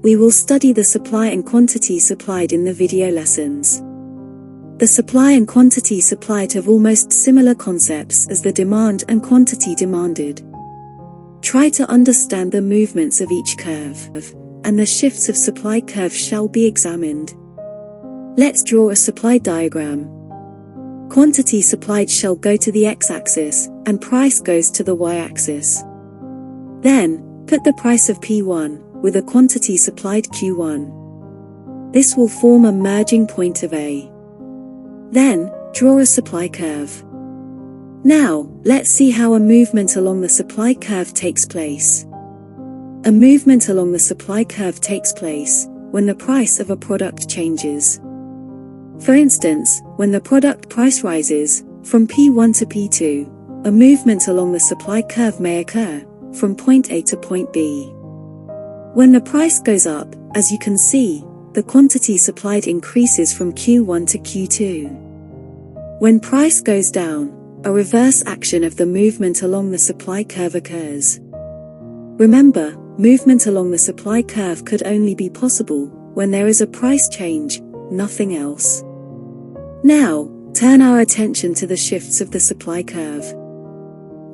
we will study the supply and quantity supplied in the video lessons. The supply and quantity supplied have almost similar concepts as the demand and quantity demanded. Try to understand the movements of each curve, and the shifts of supply curves shall be examined. Let's draw a supply diagram. Quantity supplied shall go to the x-axis, and price goes to the y-axis. Then, put the price of P1, with a quantity supplied Q1. This will form a merging point of A. Then, draw a supply curve. Now, let's see how a movement along the supply curve takes place. A movement along the supply curve takes place when the price of a product changes. For instance, when the product price rises from P1 to P2, a movement along the supply curve may occur from point A to point B. When the price goes up, as you can see, the quantity supplied increases from Q1 to Q2. When price goes down, a reverse action of the movement along the supply curve occurs. Remember, movement along the supply curve could only be possible when there is a price change, nothing else. Now, turn our attention to the shifts of the supply curve.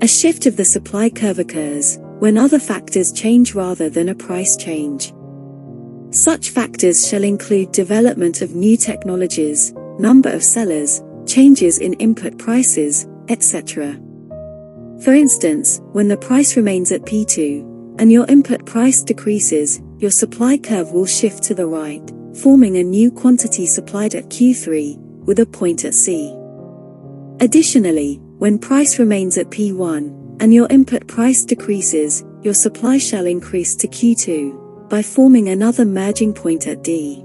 A shift of the supply curve occurs when other factors change rather than a price change. Such factors shall include development of new technologies, number of sellers, changes in input prices, etc. For instance, when the price remains at P2, and your input price decreases, your supply curve will shift to the right, forming a new quantity supplied at Q3, with a point at C. Additionally, when price remains at P1, and your input price decreases, your supply shall increase to Q2, by forming another merging point at D.